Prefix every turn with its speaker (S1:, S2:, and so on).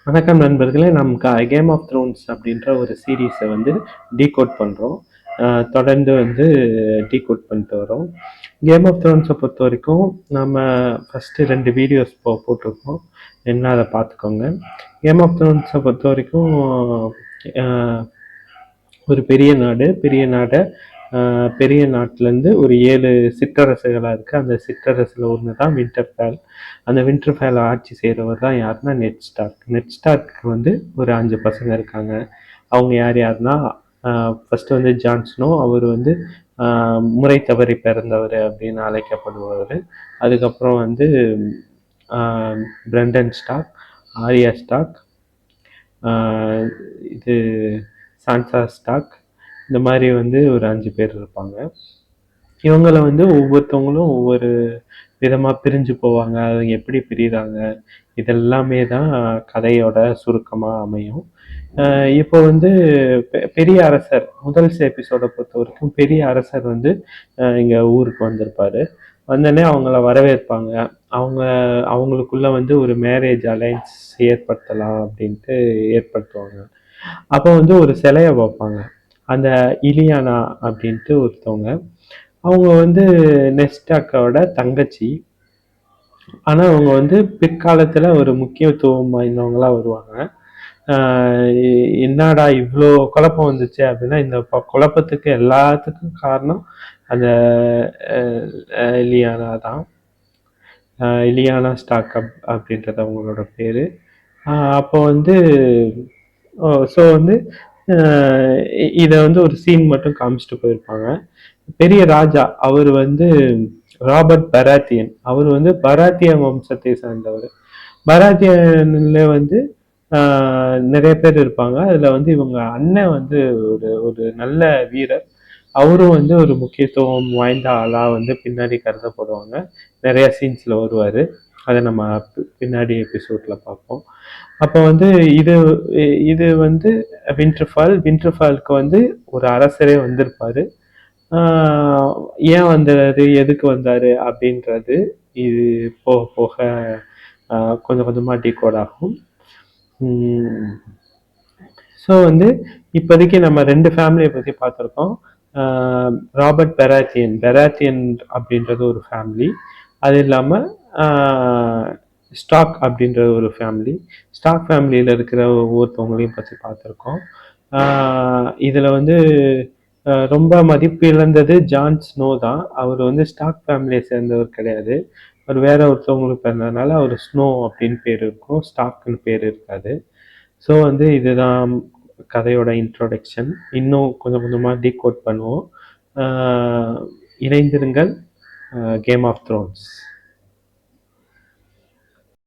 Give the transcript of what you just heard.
S1: வணக்கம் நண்பர்களே. நம் கேம் ஆஃப் த்ரோன்ஸ் அப்படின்ற ஒரு சீரீஸை வந்து டீகோட் பண்ணுறோம். தொடர்ந்து வந்து டீகோட் பண்ணிட்டு வரோம். கேம் ஆஃப் த்ரோன்ஸை பொறுத்த வரைக்கும் நம்ம ஃபஸ்ட்டு 2 வீடியோஸ் போட்டிருக்கோம். என்ன அதை பார்த்துக்கோங்க. கேம் ஆஃப் த்ரோன்ஸை பொறுத்த வரைக்கும் ஒரு பெரிய நாட்டிலேருந்து ஒரு 7 சிற்றரசுகளாக இருக்குது. அந்த சிற்றரசில் ஒன்று தான் வின்டர்ஃபேல். அந்த வின்டர்ஃபேலை ஆட்சி செய்கிறவர் தான் யாருன்னா நெட் ஸ்டார்க்கு வந்து ஒரு 5 பசங்க இருக்காங்க. அவங்க யாருன்னா ஃபஸ்ட்டு வந்து ஜான் ஸ்னோ. அவர் வந்து முறை தவறி பிறந்தவர் அப்படின்னு அழைக்கப்படுபவர். அதுக்கப்புறம் வந்து பிரண்டன் ஸ்டார்க், ஆரியா ஸ்டார்க், இது சான்சா ஸ்டார்க், இந்த மாதிரி வந்து ஒரு 5 பேர் இருப்பாங்க. இவங்களை வந்து ஒவ்வொருத்தவங்களும் ஒவ்வொரு விதமாக பிரிஞ்சு போவாங்க. அவங்க எப்படி பிரிகிறாங்க, இதெல்லாமே தான் கதையோட சுருக்கமாக அமையும். இப்போ வந்து பெரிய அரசர் முதல் எபிசோடை பொறுத்த வரைக்கும் பெரிய அரசர் வந்து இங்கே ஊருக்கு வந்திருப்பாரு. வந்தோடனே அவங்கள வரவேற்பாங்க. அவங்களுக்குள்ள வந்து ஒரு மேரேஜ் அலைன்ஸ் ஏற்படுத்தலாம் அப்படின்ட்டு ஏற்படுத்துவாங்க. அப்போ வந்து ஒரு சிலையை வைப்பாங்க. அந்த இலியானா அப்படின்ட்டு ஒருத்தவங்க. அவங்க வந்து நெஸ்டாக்கோட தங்கச்சி. ஆனால் அவங்க வந்து பிற்காலத்தில் ஒரு முக்கியத்துவம் வாய்ந்தவங்களாக வருவாங்க. என்னடா இவ்வளோ குழப்பம் வந்துச்சு அப்படின்னா, இந்த குழப்பத்துக்கு எல்லாத்துக்கும் காரணம் அந்த இலியானா தான். இலியானா ஸ்டாக் அப்படின்றது அவங்களோட பேர். அப்போ வந்து ஸோ வந்து இதை வந்து ஒரு சீன் மட்டும் காமிச்சிட்டு போயிருப்பாங்க. பெரிய ராஜா அவர் வந்து ராபர்ட் பராத்தியன். அவர் வந்து பராத்திய வம்சத்தை சார்ந்தவர். பராத்தியன்ல வந்து நிறைய பேர் இருப்பாங்க. அதில் வந்து இவங்க அண்ணன் வந்து ஒரு நல்ல வீரர். அவரும் வந்து ஒரு முக்கியத்துவம் வாய்ந்த ஆளாக வந்து பின்னாடி கருதப்படுவாங்க. நிறைய சீன்ஸில் வருவார். அதை நம்ம பின்னாடி எபிசோடில் பார்ப்போம். அப்போ வந்து இது வந்து வின்டர்ஃபாலுக்கு வந்து ஒரு அரசரே வந்திருப்பார். ஏன் வந்தாரு, எதுக்கு வந்தார் அப்படின்றது இது போக போக கொஞ்சம் கொஞ்சமாக டீகோட் ஆகும். ஸோ வந்து இப்போதைக்கு நம்ம 2 ஃபேமிலியை பற்றி பார்த்துருக்கோம். ராபர்ட் பெராத்தியன் அப்படின்றது ஒரு ஃபேமிலி. அது இல்லாமல் ஸ்டாக் அப்படின்ற ஒரு ஃபேமிலி. ஸ்டாக் ஃபேமிலியில் இருக்கிற ஒவ்வொருத்தவங்களையும் பற்றி பார்த்துருக்கோம். இதில் வந்து ரொம்ப மதிப்பு இழந்தது ஜான் ஸ்னோ தான். அவர் வந்து ஸ்டாக் ஃபேமிலியை சேர்ந்தவர் கிடையாது. அவர் வேற ஒருத்தவங்களுக்கு பிறந்ததுனால அவர் ஸ்னோ அப்படின்னு பேர் இருக்கும், ஸ்டாக்னு பேர் இருக்காது. ஸோ வந்து இதுதான் கதையோட இன்ட்ரோடக்ஷன். இன்னும் கொஞ்சம் கொஞ்சமாக டீகோட் பண்ணுவோம். இணைந்திருங்கள். Game of Thrones.